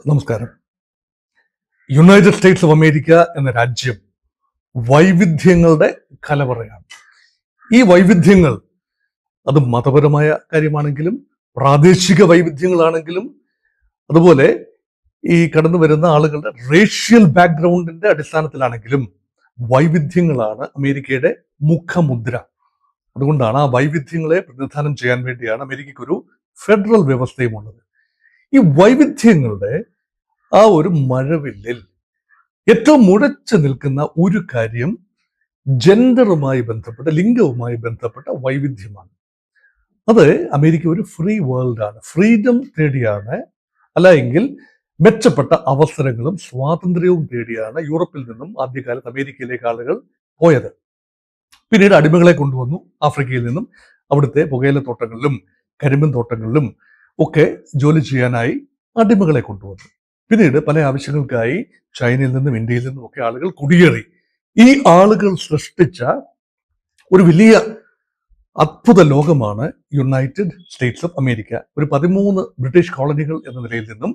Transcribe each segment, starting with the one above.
നമസ്കാരം. United States of America എന്ന രാജ്യം വൈവിധ്യങ്ങളുടെ കലവറയാണ്. ഈ വൈവിധ്യങ്ങൾ അത് മതപരമായ കാര്യമാണെങ്കിലും പ്രാദേശിക വൈവിധ്യങ്ങളാണെങ്കിലും അതുപോലെ ഈ കടന്നു വരുന്ന ആളുകളുടെ റേഷ്യൽ ബാക്ക്ഗ്രൗണ്ടിന്റെ അടിസ്ഥാനത്തിലാണെങ്കിലും വൈവിധ്യങ്ങളാണ് അമേരിക്കയുടെ മുഖമുദ്ര. അതുകൊണ്ടാണ് ആ വൈവിധ്യങ്ങളെ പ്രതിനിധാനം ചെയ്യാൻ വേണ്ടിയാണ് അമേരിക്കയ്ക്ക് ഒരു ഫെഡറൽ വ്യവസ്ഥയും ഉള്ളത്. ഈ വൈവിധ്യങ്ങളുടെ ആ ഒരു മഴവില്ലിൽ ഏറ്റവും മുഴച്ചു നിൽക്കുന്ന ഒരു കാര്യം ജെൻഡറുമായി ബന്ധപ്പെട്ട ലിംഗവുമായി ബന്ധപ്പെട്ട വൈവിധ്യമാണ്. അത് അമേരിക്ക ഒരു ഫ്രീ വേൾഡാണ്, ഫ്രീഡം തേടിയാണ്, അല്ല എങ്കിൽ മെച്ചപ്പെട്ട അവസരങ്ങളും സ്വാതന്ത്ര്യവും തേടിയാണ് യൂറോപ്പിൽ നിന്നും ആദ്യകാലത്ത് അമേരിക്കയിലേക്ക് ആളുകൾ പോയത്. പിന്നീട് അടിമകളെ കൊണ്ടുവന്നു ആഫ്രിക്കയിൽ നിന്നും. അവിടുത്തെ പുകയിലത്തോട്ടങ്ങളിലും കരിമ്പിൻ തോട്ടങ്ങളിലും ഒക്കെ ജോലി ചെയ്യാനായി അടിമകളെ കൊണ്ടുവന്നു. പിന്നീട് പല ആവശ്യങ്ങൾക്കായി ചൈനയിൽ നിന്നും ഇന്ത്യയിൽ നിന്നും ഒക്കെ ആളുകൾ കുടിയേറി. ഈ ആളുകൾ സൃഷ്ടിച്ച ഒരു വലിയ അത്ഭുത ലോകമാണ് യുണൈറ്റഡ് സ്റ്റേറ്റ്സ് ഓഫ് അമേരിക്ക. ഒരു 13 ബ്രിട്ടീഷ് കോളനികൾ എന്ന നിലയിൽ നിന്നും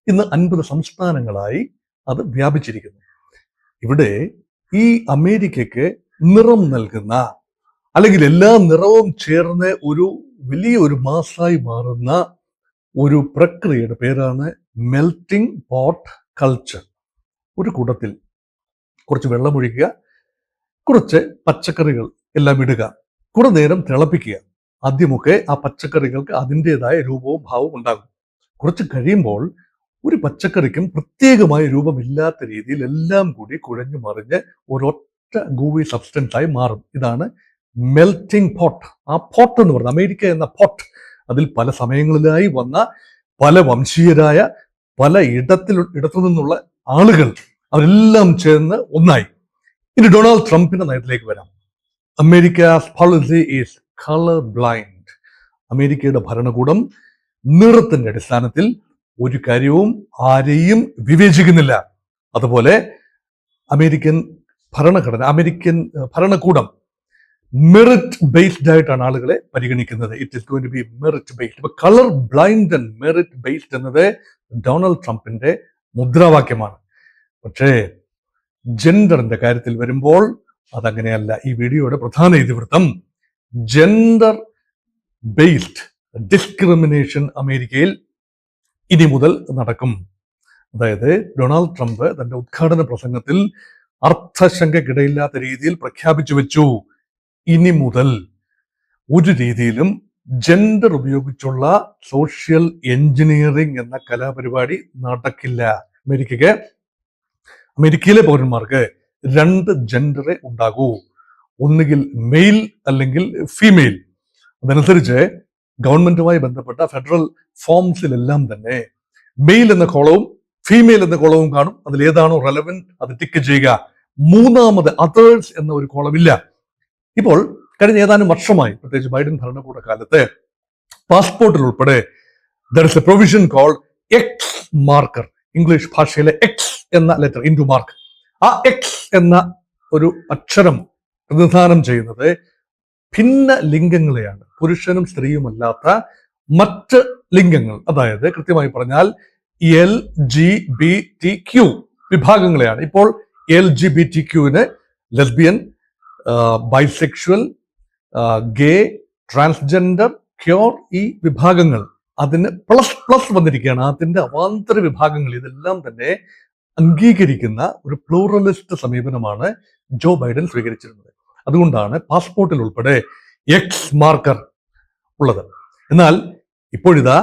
ഇന്ന് 50 സംസ്ഥാനങ്ങളായി അത് വ്യാപിച്ചിരിക്കുന്നു. ഇവിടെ ഈ അമേരിക്കയ്ക്ക് നിറം നൽകുന്ന, അല്ലെങ്കിൽ എല്ലാ നിറവും ചേർന്ന് ഒരു വലിയൊരു മാസായി മാറുന്ന ഒരു പ്രക്രിയയുടെ പേരാണ് മെൽറ്റിംഗ് പോട്ട് കൾച്ചർ. ഒരു കൂടത്തിൽ കുറച്ച് വെള്ളമൊഴിക്കുക, കുറച്ച് പച്ചക്കറികൾ എല്ലാം ഇടുക, കുറെ നേരം തിളപ്പിക്കുക. ആദ്യമൊക്കെ ആ പച്ചക്കറികൾക്ക് അതിൻ്റെതായ രൂപവും ഭാവവും ഉണ്ടാകും. കുറച്ച് കഴിയുമ്പോൾ ഒരു പച്ചക്കറിക്കും പ്രത്യേകമായ രൂപമില്ലാത്ത രീതിയിൽ എല്ലാം കൂടി കുഴഞ്ഞു മറിഞ്ഞ് ഒരൊറ്റ ഗൂവി സബ്സ്റ്റൻസ് ആയി മാറും. ഇതാണ് മെൽറ്റിംഗ് പോട്ട്. ആ പോട്ട് എന്ന് പറയുന്നത്, അമേരിക്ക എന്ന പോട്ട്, അതിൽ പല സമയങ്ങളിലായി വന്ന പല വംശീയരായ പല ഇടത്തു നിന്നുള്ള ആളുകൾ അവരെല്ലാം ചേർന്ന് ഒന്നായി. ഇനി ഡൊണാൾഡ് ട്രംപിന്റെ നയത്തിലേക്ക് വരാം. Americas policy is colour blind. അമേരിക്കയുടെ ഭരണകൂടം നിറത്തിന്റെ അടിസ്ഥാനത്തിൽ ഒരു കാര്യവും ആരെയും വിവേചിക്കുന്നില്ല. അതുപോലെ അമേരിക്കൻ ഭരണകൂടം മെറിറ്റ് ബേസ്ഡ് ആയിട്ടാണ് ആളുകളെ പരിഗണിക്കുന്നത്. It is going to be merit based. ഇപ്പൊ colour blind and merit based എന്നത് ഡൊണാൾഡ് ട്രംപിന്റെ മുദ്രാവാക്യമാണ്. പക്ഷേ ജെൻഡറിന്റെ കാര്യത്തിൽ വരുമ്പോൾ അതങ്ങനെയല്ല. ഈ വീഡിയോയുടെ പ്രധാന ഇതിവൃത്തം ജെൻഡർ ബേസ്ഡ് ഡിസ്ക്രിമിനേഷൻ അമേരിക്കയിൽ ഇനി മുതൽ നടക്കും. അതായത് ഡൊണാൾഡ് ട്രംപ് തന്റെ ഉദ്ഘാടന പ്രസംഗത്തിൽ അർത്ഥശങ്കയ്ക്കിടയില്ലാത്ത രീതിയിൽ പ്രഖ്യാപിച്ചു വെച്ചു, ഇനി മുതൽ ഒരു രീതിയിലും ജെൻഡർ ഉപയോഗിച്ചുള്ള സോഷ്യൽ എഞ്ചിനീയറിംഗ് എന്ന കലാപരിപാടി നടക്കില്ല. അമേരിക്കയിലെ പൗരന്മാർക്ക് 2 ജെൻഡറെ ഉണ്ടാകൂ, ഒന്നുകിൽ മെയിൽ അല്ലെങ്കിൽ ഫീമെയിൽ. അതനുസരിച്ച് ഗവൺമെന്റുമായി ബന്ധപ്പെട്ട ഫെഡറൽ ഫോംസിലെല്ലാം തന്നെ മെയിൽ എന്ന കോളവും ഫീമെയിൽ എന്ന കോളവും കാണും. അതിലേതാണോ റെലവെന്റ് അത് ടിക്ക് ചെയ്യുക. മൂന്നാമത് അതേഴ്സ് എന്ന ഒരു കോളമില്ല. ഇപ്പോൾ കഴിഞ്ഞ ഏതാനും വർഷമായി, പ്രത്യേകിച്ച് ബൈഡൻ ഭരണകൂട കാലത്ത്, പാസ്പോർട്ടിൽ ഉൾപ്പെടെ there is a provision called X marker. English ഭാഷയിലെ എക്സ് എന്ന ലെറ്റർ ഇൻടു മാർക്ക്. ആ എക്സ് എന്ന ഒരു അക്ഷരം പ്രതിനിധാനം ചെയ്യുന്നത് ഭിന്ന ലിംഗങ്ങളെയാണ്, പുരുഷനും സ്ത്രീയുമല്ലാത്ത മറ്റ് ലിംഗങ്ങൾ. അതായത് കൃത്യമായി പറഞ്ഞാൽ LGBTQ വിഭാഗങ്ങളെയാണ്. ഇപ്പോൾ LGBTQവിന് ലെസ്ബിയൻ, ബൈസെക്ഷുവൽ, ഗേ, ട്രാൻസ്ജെൻഡർ, ക്യൂർ, ഈ വിഭാഗങ്ങൾ, അതിന് പ്ലസ് വന്നിരിക്കുകയാണ്. അതിന്റെ അവാന്തര വിഭാഗങ്ങൾ, ഇതെല്ലാം തന്നെ അംഗീകരിക്കുന്ന ഒരു പ്ലൂറലിസ്റ്റ് സമീപനമാണ് ജോ ബൈഡൻ സ്വീകരിച്ചിരുന്നത്. അതുകൊണ്ടാണ് പാസ്പോർട്ടിൽ ഉൾപ്പെടെ എക്സ് മാർക്കർ ഉള്ളത്. എന്നാൽ ഇപ്പോഴിതാ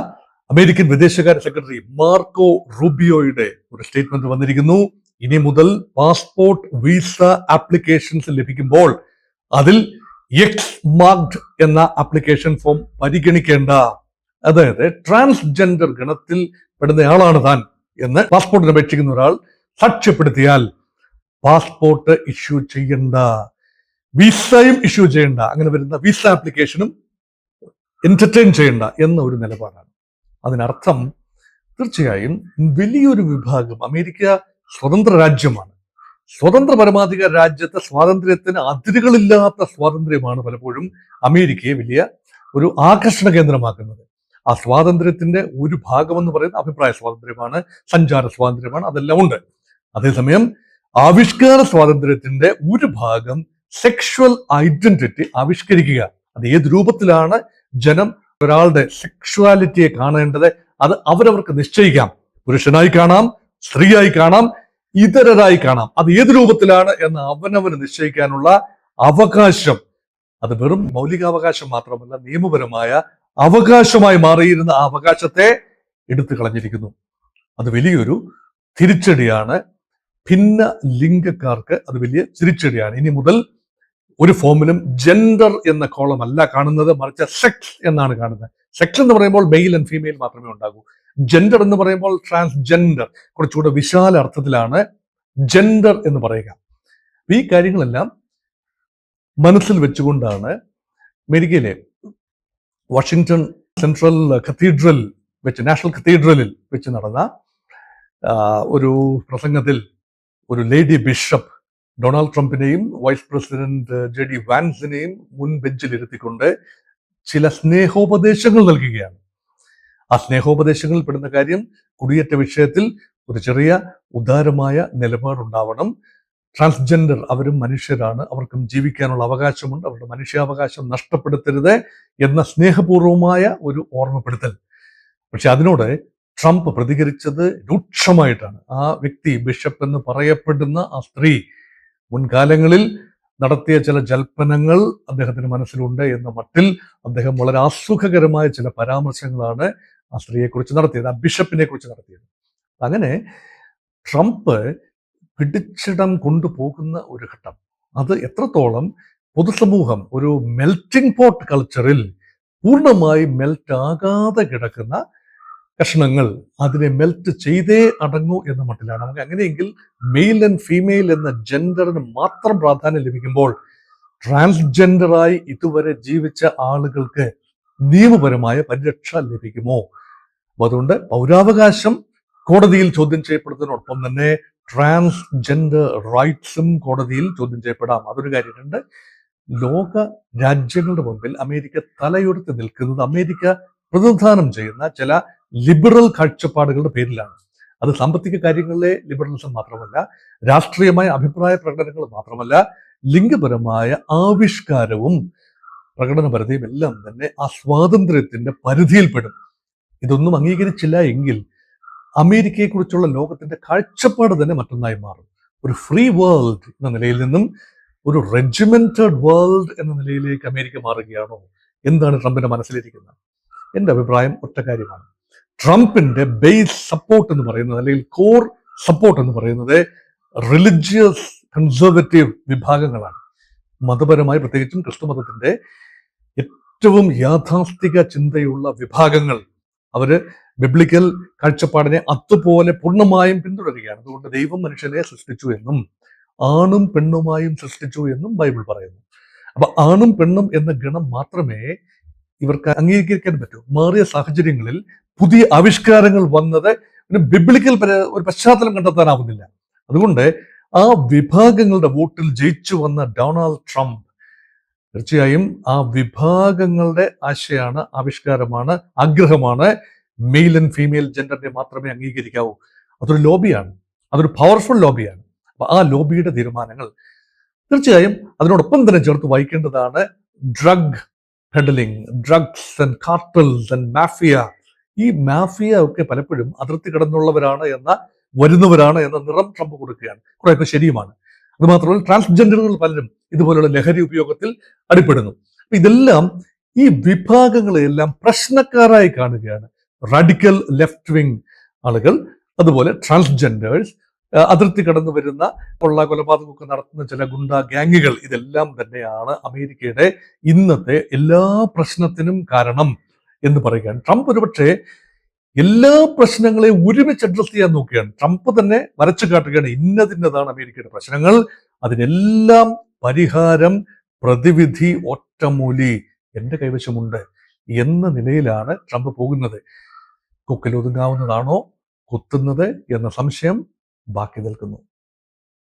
അമേരിക്കൻ വിദേശകാര്യ സെക്രട്ടറി മാർക്കോ റൂബിയോയുടെ ഒരു സ്റ്റേറ്റ്മെന്റ് വന്നിരിക്കുന്നു. ഇനി മുതൽ പാസ്പോർട്ട് വിസ ആപ്ലിക്കേഷൻസ് ലഭിക്കുമ്പോൾ അതിൽ എക്സ് മാർക്ഡ് എന്ന ആപ്ലിക്കേഷൻ ഫോം പരിഗണിക്കേണ്ട. അതായത് ട്രാൻസ്ജെൻഡർ ഗണത്തിൽ പെടുന്നയാളാണ് താൻ എന്ന് പാസ്പോർട്ടിന് അപേക്ഷിക്കുന്ന ഒരാൾ സാക്ഷ്യപ്പെടുത്തിയാൽ പാസ്പോർട്ട് ഇഷ്യൂ ചെയ്യണ്ട, വിസയും ഇഷ്യൂ ചെയ്യണ്ട, അങ്ങനെ വരുന്ന വിസ ആപ്ലിക്കേഷനും എന്റർടൈൻ ചെയ്യണ്ട എന്ന ഒരു നിലപാടാണ്. അതിനർത്ഥം തീർച്ചയായും വലിയൊരു വിഭാഗം, അമേരിക്ക സ്വതന്ത്ര രാജ്യമാണ്. സ്വതന്ത്ര പരമാധികാര രാജ്യത്തെ സ്വാതന്ത്ര്യത്തിന് അതിരുകളില്ലാത്ത സ്വാതന്ത്ര്യമാണ് പലപ്പോഴും അമേരിക്കയെ വലിയ ഒരു ആകർഷണ കേന്ദ്രമാക്കുന്നത്. ആ സ്വാതന്ത്ര്യത്തിന്റെ ഒരു ഭാഗമെന്ന് പറയുന്ന അഭിപ്രായ സ്വാതന്ത്ര്യമാണ്, സഞ്ചാര സ്വാതന്ത്ര്യമാണ്, അതെല്ലാം ഉണ്ട്. അതേസമയം ആവിഷ്കാര സ്വാതന്ത്ര്യത്തിന്റെ ഒരു ഭാഗം സെക്ഷുവൽ ഐഡന്റിറ്റി ആവിഷ്കരിക്കുക. അത് ഏത് രൂപത്തിലാണ് ജനം ഒരാളുടെ സെക്ഷുവാലിറ്റിയെ കാണേണ്ടത് അത് അവരവർക്ക് നിശ്ചയിക്കാം. പുരുഷനായി കാണാം, സ്ത്രീയായി കാണാം, ഇതരരായി കാണാം. അത് ഏത് രൂപത്തിലാണ് എന്ന് അവനവന് നിശ്ചയിക്കാനുള്ള അവകാശം, അത് വെറും മൗലികാവകാശം മാത്രമല്ല, നിയമപരമായ അവകാശമായി മാറിയിരുന്ന ആ അവകാശത്തെ എടുത്തു കളഞ്ഞിരിക്കുന്നു. അത് വലിയൊരു തിരിച്ചടിയാണ്. ഭിന്ന ലിംഗക്കാർക്ക് അത് വലിയ തിരിച്ചടിയാണ്. ഇനി മുതൽ ഒരു ഫോമിലും ജെൻഡർ എന്ന കോളം അല്ല കാണുന്നത്, മറിച്ച് സെക്സ് എന്നാണ് കാണുന്നത്. സെക്സ് എന്ന് പറയുമ്പോൾ മെയിൽ ആൻഡ് ഫീമെയിൽ മാത്രമേ ഉണ്ടാകൂ. ജെൻഡർ എന്ന് പറയുമ്പോൾ ട്രാൻസ്ജെൻഡർ, കുറച്ചുകൂടെ വിശാല അർത്ഥത്തിലാണ് ജെൻഡർ എന്ന് പറയുക. ഈ കാര്യങ്ങളെല്ലാം മനസ്സിൽ വെച്ചുകൊണ്ടാണ് അമേരിക്കയിലെ വാഷിങ്ടൺ സെൻട്രൽ കത്തീഡ്രൽ വെച്ച്, നാഷണൽ കത്തീഡ്രലിൽ വെച്ച് നടന്ന ഒരു പ്രസംഗത്തിൽ ഒരു ലേഡി ബിഷപ്പ് ഡൊണാൾഡ് ട്രംപിനെയും വൈസ് പ്രസിഡന്റ് JD വാൻസിനെയും മുൻ ബെഞ്ചിലിരുത്തിക്കൊണ്ട് ചില സ്നേഹോപദേശങ്ങൾ നൽകുകയാണ്. ആ സ്നേഹോപദേശങ്ങളിൽ പെടുന്ന കാര്യം, കുടിയേറ്റ വിഷയത്തിൽ ഒരു ചെറിയ ഉദാരമായ നിലപാടുണ്ടാവണം. ട്രാൻസ്ജെൻഡർ അവരും മനുഷ്യരാണ്, അവർക്കും ജീവിക്കാനുള്ള അവകാശമുണ്ട്, അവരുടെ മനുഷ്യാവകാശം നഷ്ടപ്പെടുത്തരുത് എന്ന സ്നേഹപൂർവമായ ഒരു ഓർമ്മപ്പെടുത്തൽ. പക്ഷെ അതിനോട് ട്രംപ് പ്രതികരിച്ചത് രൂക്ഷമായിട്ടാണ്. ആ വ്യക്തി, ബിഷപ്പ് എന്ന് പറയപ്പെടുന്ന ആ സ്ത്രീ, മുൻകാലങ്ങളിൽ നടത്തിയ ചില ജൽപ്പനങ്ങൾ അദ്ദേഹത്തിന് മനസ്സിലുണ്ട് എന്ന മട്ടിൽ അദ്ദേഹം വളരെ അസുഖകരമായ ചില പരാമർശങ്ങളാണ് ആ സ്ത്രീയെക്കുറിച്ച് നടത്തിയത്, ആ ബിഷപ്പിനെ കുറിച്ച് നടത്തിയത്. അങ്ങനെ ട്രംപ് പിടിച്ചിടം കൊണ്ടുപോകുന്ന ഒരു ഘട്ടം, അത് എത്രത്തോളം പൊതുസമൂഹം ഒരു മെൽറ്റിംഗ് പോട്ട് കൾച്ചറിൽ പൂർണ്ണമായി മെൽറ്റ് ആകാതെ കിടക്കുന്ന കഷ്ണങ്ങൾ അതിനെ മെൽറ്റ് ചെയ്തേ അടങ്ങൂ എന്ന മട്ടിലാണ്. നമുക്ക് അങ്ങനെയെങ്കിൽ മെയിൽ ആൻഡ് ഫീമെയിൽ എന്ന ജെൻഡറിന് മാത്രം പ്രാധാന്യം ലഭിക്കുമ്പോൾ ട്രാൻസ്ജെൻഡറായി ഇതുവരെ ജീവിച്ച ആളുകൾക്ക് നിയമപരമായ പരിരക്ഷ ലഭിക്കുമോ? അതുകൊണ്ട് പൗരാവകാശം കോടതിയിൽ ചോദ്യം ചെയ്യപ്പെടുന്നതിനോടൊപ്പം തന്നെ ട്രാൻസ്ജെൻഡർ റൈറ്റ്സും കോടതിയിൽ ചോദ്യം ചെയ്യപ്പെടാം. അതൊരു കാര്യമുണ്ട്. ലോക രാജ്യങ്ങളുടെ മുമ്പിൽ അമേരിക്ക തലയുയർത്തി നിൽക്കുന്നത് അമേരിക്ക പ്രതിനിധാനം ചെയ്യുന്ന ചില ലിബറൽ കാഴ്ചപ്പാടുകളുടെ പേരിലാണ്. അത് സാമ്പത്തിക കാര്യങ്ങളിലെ ലിബറലിസം മാത്രമല്ല, രാഷ്ട്രീയമായ അഭിപ്രായ പ്രകടനങ്ങൾ മാത്രമല്ല, ലിംഗപരമായ ആവിഷ്കാരവും പ്രകടനപരതയും എല്ലാം തന്നെ ആ സ്വാതന്ത്ര്യത്തിന്റെ പരിധിയിൽപ്പെടും. ഇതൊന്നും അംഗീകരിച്ചില്ല എങ്കിൽ അമേരിക്കയെക്കുറിച്ചുള്ള ലോകത്തിന്റെ കാഴ്ചപ്പാട് തന്നെ മറ്റൊന്നായി മാറും. ഒരു ഫ്രീ വേൾഡ് എന്ന നിലയിൽ നിന്നും ഒരു റെജിമെന്റഡ് വേൾഡ് എന്ന നിലയിലേക്ക് അമേരിക്ക മാറുകയാണോ? എന്താണ് ട്രംപിന്റെ മനസ്സിലിരിക്കുന്നത്? എൻ്റെ അഭിപ്രായം ഒറ്റ കാര്യമാണ്. ട്രംപിന്റെ ബേസ് സപ്പോർട്ട് എന്ന് പറയുന്നത്, അല്ലെങ്കിൽ കോർ സപ്പോർട്ട് എന്ന് പറയുന്നത് റിലിജിയസ് കൺസർവേറ്റീവ് വിഭാഗങ്ങളാണ്. മതപരമായി, പ്രത്യേകിച്ചും ക്രിസ്തുമതത്തിന്റെ ഏറ്റവും യാഥാസ്ഥിക ചിന്തയുള്ള വിഭാഗങ്ങൾ, അവര് ബിബ്ലിക്കൽ കാഴ്ചപ്പാടിനെ അതുപോലെ പൂർണ്ണമായും പിന്തുടരുകയാണ്. അതുകൊണ്ട് ദൈവം മനുഷ്യനെ സൃഷ്ടിച്ചു എന്നും ആണും പെണ്ണുമായും സൃഷ്ടിച്ചു എന്നും ബൈബിൾ പറയുന്നു. അപ്പൊ ആണും പെണ്ണും എന്ന ഗണം മാത്രമേ ഇവർക്ക് അംഗീകരിക്കാൻ പറ്റൂ. മാറിയ സാഹചര്യങ്ങളിൽ പുതിയ ആവിഷ്കാരങ്ങൾ വന്നത് ബിബ്ലിക്കൽ ഒരു പശ്ചാത്തലം കണ്ടെത്താനാവുന്നില്ല. അതുകൊണ്ട് ആ വിഭാഗങ്ങളുടെ വോട്ടിൽ ജയിച്ചു വന്ന ഡൊണാൾഡ് ട്രംപ് തീർച്ചയായും ആ വിഭാഗങ്ങളുടെ ആശയാണ്, ആവിഷ്കാരമാണ്, ആഗ്രഹമാണ് മെയിൽ ആൻഡ് ഫീമെയിൽ ജെൻഡറിനെ മാത്രമേ അംഗീകരിക്കാവൂ. അതൊരു ലോബിയാണ്, അതൊരു പവർഫുൾ ലോബിയാണ്. അപ്പൊ ആ ലോബിയുടെ തീരുമാനങ്ങൾ തീർച്ചയായും അതിനോടൊപ്പം തന്നെ ചേർത്ത് വായിക്കേണ്ടതാണ്. Drug peddling, drugs and cartels and mafia. ഈ മാഫിയ ഒക്കെ പലപ്പോഴും അതിർത്തി കടന്നുള്ളവരാണ് വരുന്നവരാണ് എന്ന നിറം ട്രംപ് കൊടുക്കുകയാണ്. കുറെയൊക്കെ ശരിയുമാണ്. അതുമാത്രമല്ല, ട്രാൻസ്ജെൻഡറുകൾ പലരും ഇതുപോലുള്ള ലഹരി ഉപയോഗത്തിൽ അടിപ്പെടുന്നു. ഇതെല്ലാം ഈ വിഭാഗങ്ങളെല്ലാം പ്രശ്നക്കാരായി കാണുകയാണ്. റാഡിക്കൽ ലെഫ്റ്റ് വിങ് ആളുകൾ, അതുപോലെ ട്രാൻസ്ജെൻഡേഴ്സ്, അതിർത്തി കടന്നു വരുന്ന കൊലപാതകമൊക്കെ നടത്തുന്ന ചില ഗുണ്ട ഗ്യാങ്ങുകൾ, ഇതെല്ലാം തന്നെയാണ് അമേരിക്കയുടെ ഇന്നത്തെ എല്ലാ പ്രശ്നത്തിനും കാരണം എന്ന് പറയുകയാണ്. ട്രംപ് ഒരുപക്ഷെ എല്ലാ പ്രശ്നങ്ങളെയും ഒരുമിച്ച് അഡ്രസ് ചെയ്യാൻ നോക്കുകയാണ്. ട്രംപ് തന്നെ വരച്ചു കാട്ടുകയാണ് ഇന്നതാണ് അമേരിക്കയുടെ പ്രശ്നങ്ങൾ, അതിനെല്ലാം പരിഹാരം, പ്രതിവിധി, ഒറ്റമൂലി എൻ്റെ കൈവശമുണ്ട് എന്ന നിലയിലാണ് ട്രംപ് പോകുന്നത്. കൊക്കിലൊതുങ്ങാവുന്നതാണോ കുത്തുന്നത് എന്ന സംശയം ബാക്കി നിൽക്കുന്നു.